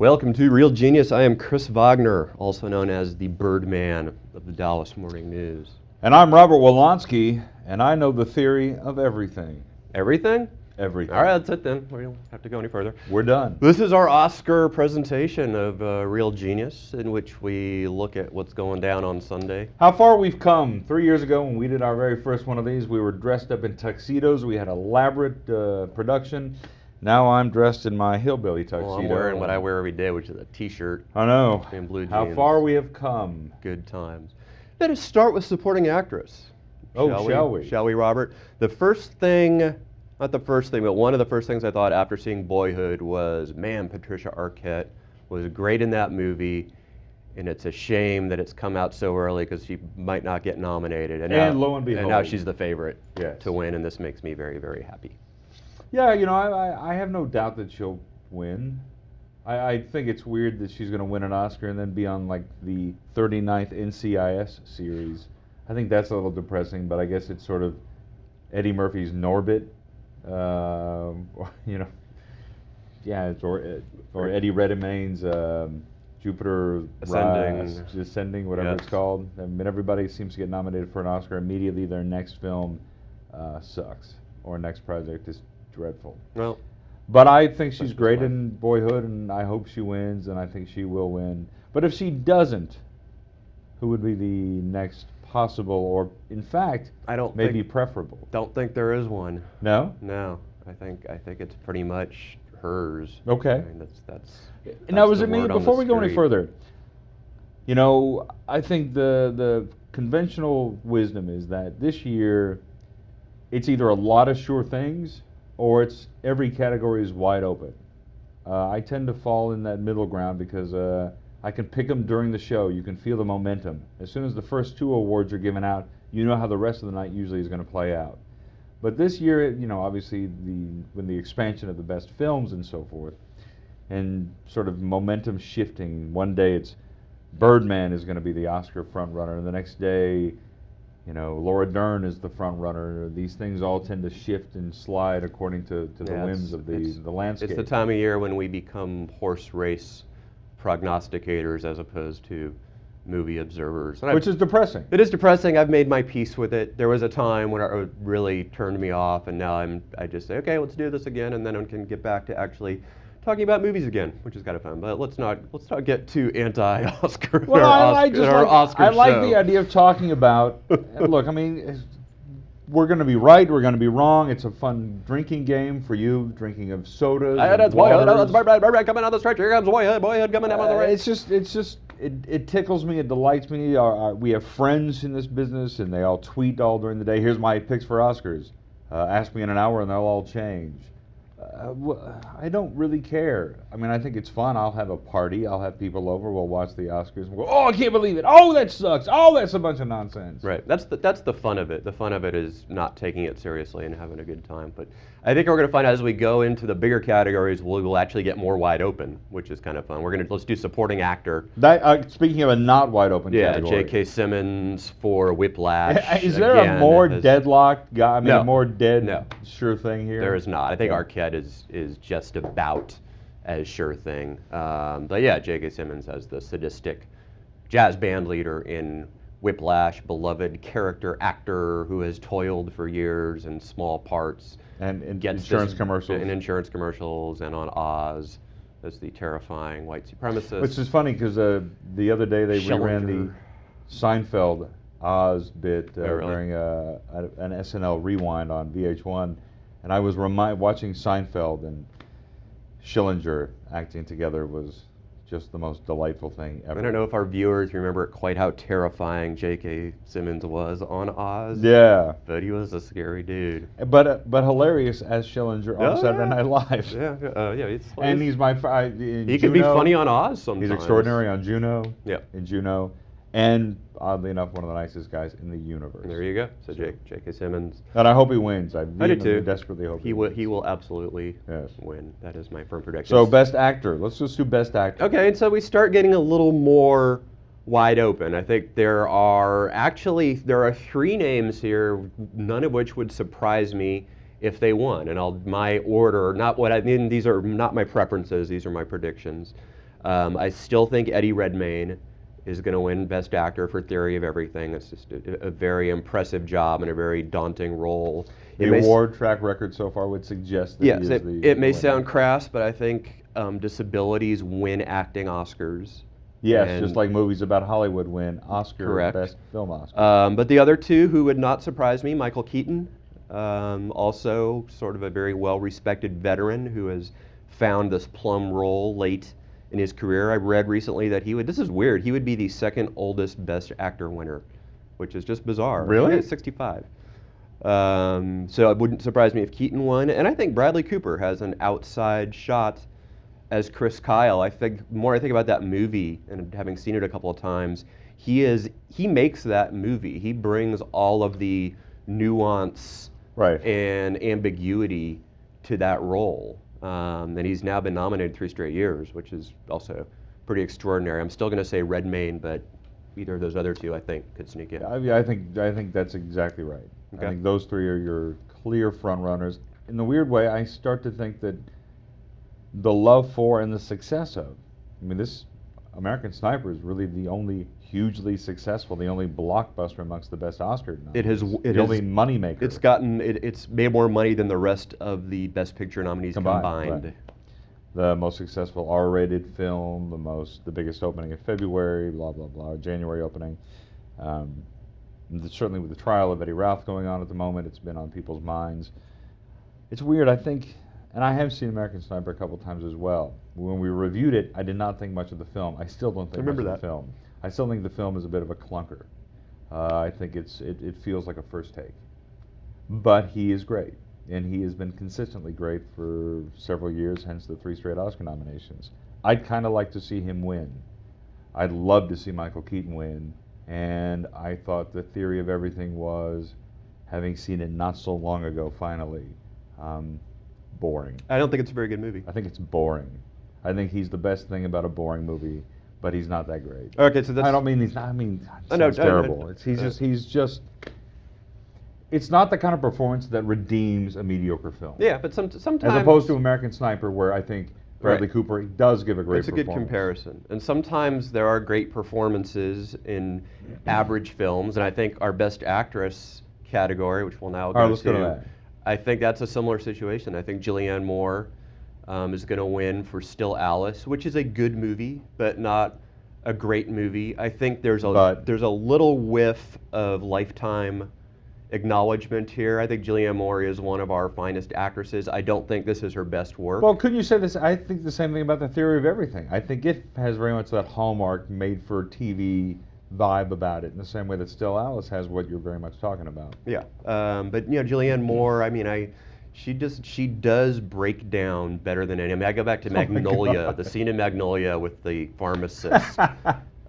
Welcome to Real Genius. I am Chris Vognar, also known as the Birdman of the Dallas Morning News. And I'm Robert Wilonsky, and I know the theory of everything. Everything? Everything. All right, that's it then. We don't have to go any further. We're done. This is our Oscar presentation of Real Genius, in which we look at what's going down on Sunday. How far we've come. 3 years ago when we did our very first one of these, we were dressed up in tuxedos. We had elaborate production. Now I'm dressed in my hillbilly tuxedo. Well, I'm wearing what I wear every day, which is a t-shirt. I know. And blue jeans. How far we have come. Good times. Let us start with supporting actress. Shall we? Shall we, Robert? The first thing, not the first thing, but one of the first things I thought after seeing Boyhood was, man, Patricia Arquette was great in that movie, and it's a shame that it's come out so early because she might not get nominated. And lo and behold. And now she's the favorite Yes. to win, and this makes me very, very happy. Yeah, you know, I have no doubt that she'll win. I think it's weird that she's going to win an Oscar and then be on like the 39th NCIS series. I think that's a little depressing, but I guess it's sort of Eddie Murphy's Norbit. You know, yeah, it's or Eddie Redmayne's Jupiter Ascending, whatever it's called. I mean, everybody seems to get nominated for an Oscar immediately. Their next film sucks, or next project is dreadful. Well, but I think she's great in Boyhood, and I hope she wins, and I think she will win. But if she doesn't, who would be the next possible, or in fact, maybe preferable? Don't think there is one. No? No. I think it's pretty much hers. Okay. I mean, that's now, was it me? word on Before the we go any street. further, you know, I think the conventional wisdom is that this year, it's either a lot of sure things, or it's every category is wide open. I tend to fall in that middle ground because I can pick them during the show. You can feel the momentum. As soon as the first two awards are given out, you know how the rest of the night usually is going to play out. But this year, you know, obviously when the expansion of the best films and so forth, and sort of momentum shifting. One day it's Birdman is going to be the Oscar front runner, and the next day, you know, Laura Dern is the front runner. These things all tend to shift and slide according to the whims of the landscape. It's the time of year when we become horse race prognosticators as opposed to movie observers. Which is depressing. It is depressing. I've made my peace with it. There was a time when it really turned me off, and now I just say, okay, let's do this again, and then I can get back to actually talking about movies again, which is kind of fun. But let's not get too anti-Oscar. Well, I like the show. idea of talking about. Look, I mean, we're going to be right. We're going to be wrong. It's a fun drinking game for you, drinking of sodas. That's Boyhood. That's Birdman coming down the stretch. Here comes Boyhood coming down the race. It tickles me. It delights me. We have friends in this business, and they all tweet all during the day. Here's my picks for Oscars. Ask me in an hour, and they'll all change. I don't really care. I mean, I think it's fun. I'll have a party. I'll have people over. We'll watch the Oscars. And we'll go, oh, I can't believe it. Oh, that sucks. Oh, that's a bunch of nonsense. Right. That's the fun of it. The fun of it is not taking it seriously and having a good time. But I think we're going to find out as we go into the bigger categories, we will actually get more wide open, which is kind of fun. Let's do supporting actor. Speaking of a not wide open category. Yeah, J.K. Simmons for Whiplash. Is there a more deadlocked guy? I mean, No. a more dead No. sure thing here? There is not. I think Arquette is just about as sure thing. But yeah, J.K. Simmons as the sadistic jazz band leader in Whiplash, beloved character actor who has toiled for years in small parts. And in insurance commercials. In insurance commercials and on Oz as the terrifying white supremacist. Which is funny because the other day they reran the Seinfeld Oz bit during an SNL rewind on VH1. And I was watching Seinfeld, and Schillinger acting together was just the most delightful thing ever. I don't know if our viewers remember quite how terrifying J.K. Simmons was on Oz. Yeah. But he was a scary dude. But hilarious as Schillinger on Saturday Night Live. Yeah, he's funny. And he's he can be funny on Oz sometimes. He's extraordinary on Juno. Yeah. In Juno. And oddly enough, one of the nicest guys in the universe. There you go. So J.K. Simmons. And I hope he wins. I do too. Desperately hope he will absolutely win. That is my firm prediction. So best actor. Let's just do best actor. Okay, and so we start getting a little more wide open. I think there are three names here, none of which would surprise me if they won. And my order, these are not my preferences, these are my predictions. I still think Eddie Redmayne is going to win Best Actor for Theory of Everything. It's just a very impressive job and a very daunting role. The award track record so far would suggest that yes, he is it may winner. sound crass, but I think disabilities win acting Oscars. Yes, just like movies about Hollywood win Oscar, correct. Best Film Oscar. But the other two who would not surprise me, Michael Keaton, also sort of a very well-respected veteran who has found this plum role late in his career. I read recently that this is weird, he would be the second oldest Best Actor winner, which is just bizarre. Really? He's 65. So it wouldn't surprise me if Keaton won. And I think Bradley Cooper has an outside shot as Chris Kyle. I think more I think about that movie and having seen it a couple of times, he makes that movie. He brings all of the nuance and ambiguity to that role. And he's now been nominated 3 straight years, which is also pretty extraordinary. I'm still going to say Redmayne, but either of those other two I think could sneak in. I think that's exactly right. Okay. I think those 3 are your clear front runners. In the weird way, I start to think that the love for and the success of, this American Sniper is really the only hugely successful, the only blockbuster amongst the best Oscar nominees. The only moneymaker. It's made more money than the rest of the Best Picture nominees combined. Right. The most successful R-rated film, the biggest opening in February, blah blah blah, January opening. Certainly with the trial of Eddie Ralph going on at the moment, it's been on people's minds. It's weird, I think, and I have seen American Sniper a couple times as well. When we reviewed it, I did not think much of the film. I still don't think much of the film. I still think the film is a bit of a clunker. I think it feels like a first take. But he is great, and he has been consistently great for several years, hence the 3 straight Oscar nominations. I'd kind of like to see him win. I'd love to see Michael Keaton win, and I thought The Theory of Everything was, having seen it not so long ago finally, boring. I don't think it's a very good movie. I think it's boring. I think he's the best thing about a boring movie, but he's not that great. Okay, so that's... I don't mean he's not, it's terrible. He's just... It's not the kind of performance that redeems a mediocre film. Yeah, but sometimes... As opposed to American Sniper, where I think Bradley Cooper does give a great performance. It's a good comparison. And sometimes there are great performances in average films, and I think our Best Actress category, which we'll now go to, I think that's a similar situation. I think Julianne Moore is going to win for Still Alice, which is a good movie, but not a great movie. I think there's a little whiff of Lifetime acknowledgement here. I think Julianne Moore is one of our finest actresses. I don't think this is her best work. Well, couldn't you say this? I think the same thing about The Theory of Everything. I think it has very much that Hallmark made-for-TV vibe about it, in the same way that Still Alice has what you're very much talking about. Yeah, but Julianne Moore, she does break down better than any. I go back to Magnolia, the scene in Magnolia with the pharmacist,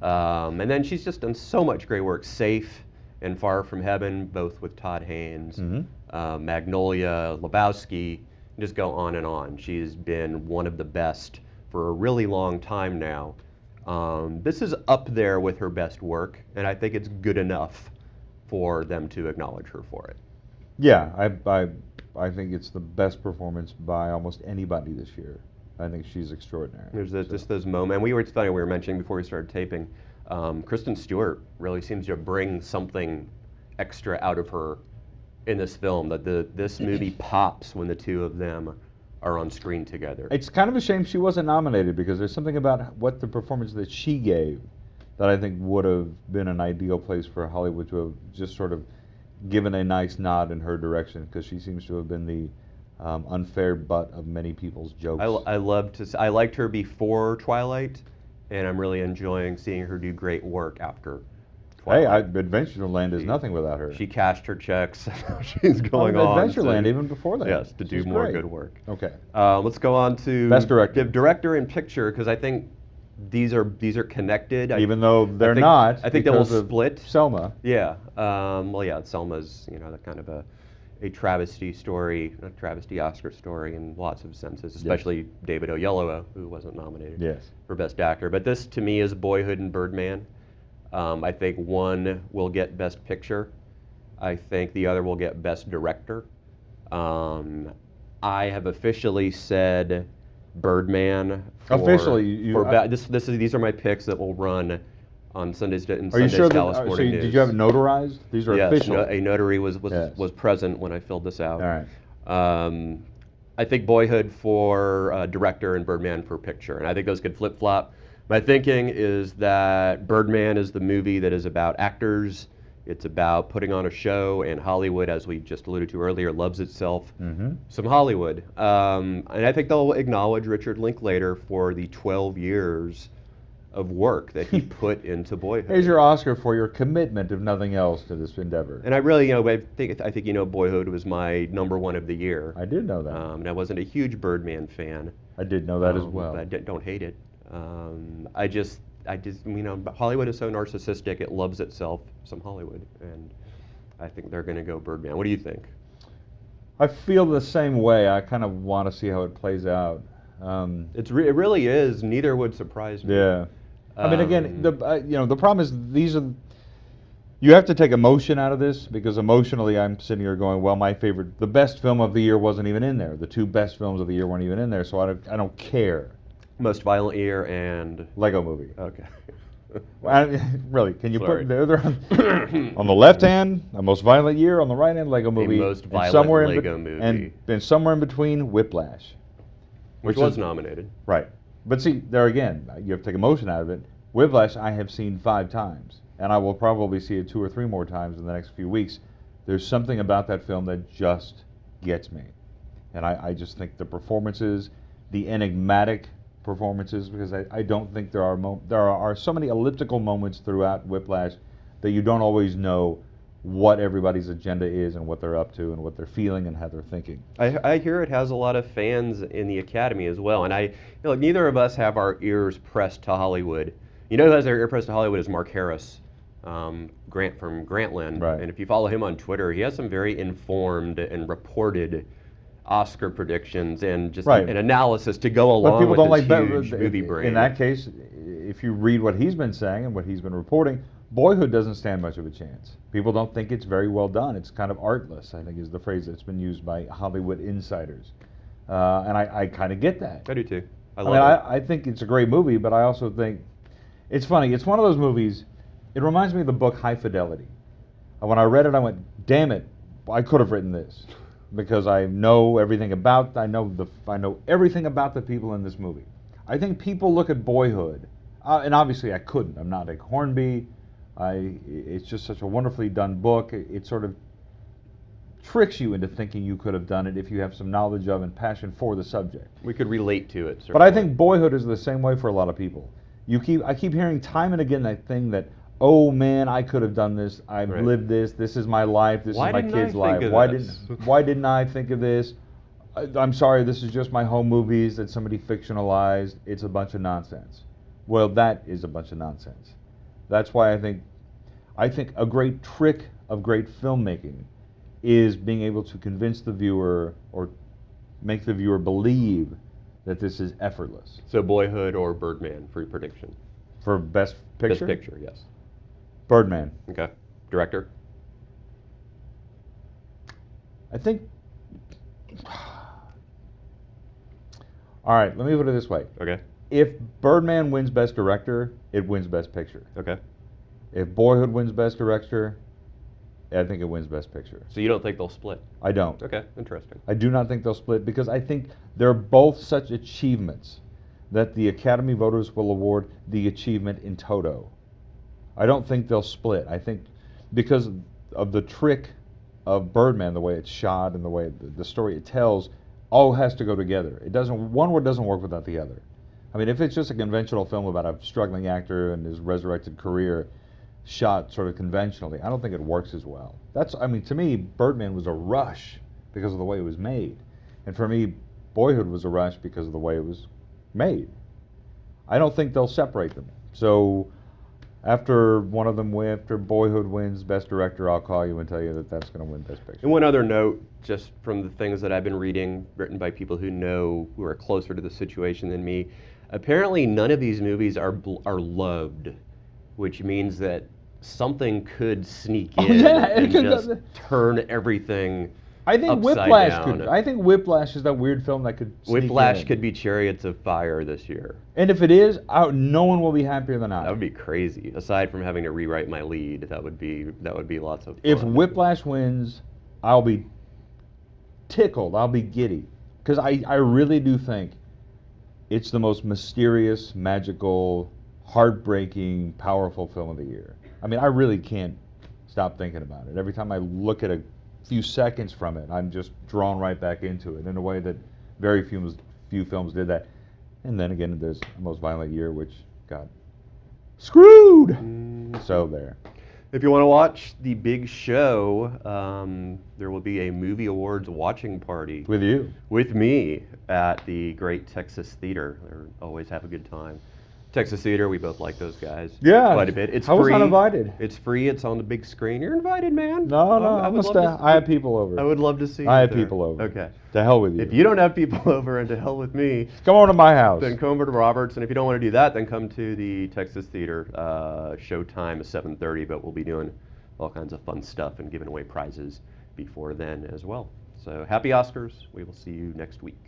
and then she's just done so much great work. Safe and Far From Heaven, both with Todd Haynes, Magnolia, Lebowski, just go on and on. She's been one of the best for a really long time now. This is up there with her best work, and I think it's good enough for them to acknowledge her for it. Yeah, I think it's the best performance by almost anybody this year. I think she's extraordinary. There's just those moments. It's funny, we were mentioning before we started taping, Kristen Stewart really seems to bring something extra out of her in this film, that this movie pops when the two of them are on screen together. It's kind of a shame she wasn't nominated, because there's something about what the performance that she gave that I think would have been an ideal place for Hollywood to have just sort of given a nice nod in her direction, because she seems to have been the unfair butt of many people's jokes. I liked her before Twilight, and I'm really enjoying seeing her do great work after Twilight. Hey, Adventureland is nothing without her. She cashed her checks. She's going on. Adventureland, even before that. Yes, to do more good work. Okay. Let's go on to Best Director. Director and Picture, because I think these are connected. Even though they're not. I think they will split. Selma. Yeah. Selma's that kind of a travesty story, a travesty Oscar story in lots of senses, especially David Oyelowo, who wasn't nominated for Best Actor. But this, to me, is Boyhood and Birdman. I think one will get Best Picture. I think the other will get Best Director. I have officially said Birdman. Officially, these are my picks that will run on Sundays in Are you Sunday's sure Dallas that, Morning News. did you have it notarized? These are yes, official. a notary was Yes. present when I filled this out. All right. I think Boyhood for director and Birdman for picture, and I think those could flip-flop. My thinking is that Birdman is the movie that is about actors. It's about putting on a show, and Hollywood, as we just alluded to earlier, loves itself some Hollywood. And I think they'll acknowledge Richard Linklater for the 12 years of work that he put into Boyhood. Here's your Oscar for your commitment, if nothing else, to this endeavor. And I really, I think Boyhood was my #1 of the year. I did know that. And I wasn't a huge Birdman fan. I did know that as well. But I don't hate it. I just, Hollywood is so narcissistic, it loves itself, some Hollywood, and I think they're going to go Birdman. What do you think? I feel the same way. I kind of want to see how it plays out. It really is. Neither would surprise me. Yeah. I mean, again, the problem is you have to take emotion out of this, because emotionally I'm sitting here going, well, the best film of the year wasn't even in there. The 2 best films of the year weren't even in there, so I don't care. Most Violent Year and Lego Movie. Okay. Really, can you Sorry. put on the left hand, A Most Violent Year, on the right hand, Lego Movie, Most and Violent somewhere Lego Movie, and somewhere in between, Whiplash, which was nominated. Right. But see, there again, you have to take emotion out of it. Whiplash I have seen 5 times, and I will probably see it 2 or 3 more times in the next few weeks. There's something about that film that just gets me. And I just think the performances, the enigmatic performances, because I don't think there are so many elliptical moments throughout Whiplash that you don't always know what everybody's agenda is and what they're up to and what they're feeling and how they're thinking. I hear it has a lot of fans in the Academy as well, and neither of us have our ears pressed to Hollywood. You know who has their ear pressed to Hollywood is Mark Harris, Grant from Grantland, Right. And if you follow him on Twitter, he has some very informed and reported Oscar predictions and just Right. an analysis to go along But people with don't his like huge movie brain. In that case, if you read what he's been saying and what he's been reporting, Boyhood doesn't stand much of a chance. People don't think it's very well done. It's kind of artless, I think, is the phrase that's been used by Hollywood insiders. And I kind of get that. I do too. I think it's a great movie, but I also think it's funny. It's one of those movies. It reminds me of the book High Fidelity. And when I read it, I went, "Damn it! I could have written this," because I know everything about. I know everything about the people in this movie. I think people look at Boyhood, and obviously I couldn't. I'm not Nick Hornby. It's just such a wonderfully done book. It sort of tricks you into thinking you could have done it if you have some knowledge of and passion for the subject. We could relate to it, certainly. But I think Boyhood is the same way for a lot of people. I keep hearing time and again that thing that, oh man, I could have done this. I've Right. lived this. This is my life. This Why is my didn't I kid's think life. of Why this? didn't I think of this? I'm sorry, this is just my home movies that somebody fictionalized. It's a bunch of nonsense. Well, that is a bunch of nonsense. That's why I think a great trick of great filmmaking is being able to convince the viewer or make the viewer believe that this is effortless. So Boyhood or Birdman for your prediction? For Best Picture? Best Picture, yes. Birdman. Okay. Director? I think... All right, let me put it this way. Okay. If Birdman wins Best Director, it wins Best Picture. Okay. If Boyhood wins Best Director, I think it wins Best Picture. So you don't think they'll split? I don't. Okay, interesting. I do not think they'll split because I think they're both such achievements that the Academy voters will award the achievement in toto. I don't think they'll split. I think because of the trick of Birdman, the way it's shot and the way the story it tells, all has to go together. One doesn't work without the other. I mean, if it's just a conventional film about a struggling actor and his resurrected career shot sort of conventionally, I don't think it works as well. To me, Birdman was a rush because of the way it was made. And for me, Boyhood was a rush because of the way it was made. I don't think they'll separate them. So after Boyhood wins Best Director, I'll call you and tell you that that's going to win Best Picture. And one other note, just from the things that I've been reading, written by people who are closer to the situation than me, apparently none of these movies are loved, which means that something could sneak in and just turn everything I think upside Whiplash down. could. I think Whiplash is that weird film that could. Sneak Whiplash in. could be Chariots of Fire this year. And if it is, no one will be happier than I. That would be crazy. Aside from having to rewrite my lead, that would be lots of fun. If Whiplash wins, I'll be tickled. I'll be giddy. Because I really do think it's the most mysterious, magical, heartbreaking, powerful film of the year. I mean, I really can't stop thinking about it. Every time I look at a few seconds from it, I'm just drawn right back into it in a way that very few films did that. And then again, there's The Most Violent Year, which got screwed. So there. If you want to watch the big show, there will be a movie awards watching party With you. with me at the Great Texas Theater. They always have a good time. Texas Theater, we both like those guys. Yeah. Quite a bit. It's I was free. not invited. It's free. It's on the big screen. You're invited, man. No, I would love to- I have people over. I would love to see you I have there. people over. Okay. To hell with you. If you don't have people over and to hell with me, Come on to my house. then come over to Robert's. And if you don't want to do that, then come to the Texas Theater. Showtime is 7:30, but we'll be doing all kinds of fun stuff and giving away prizes before then as well. So happy Oscars. We will see you next week.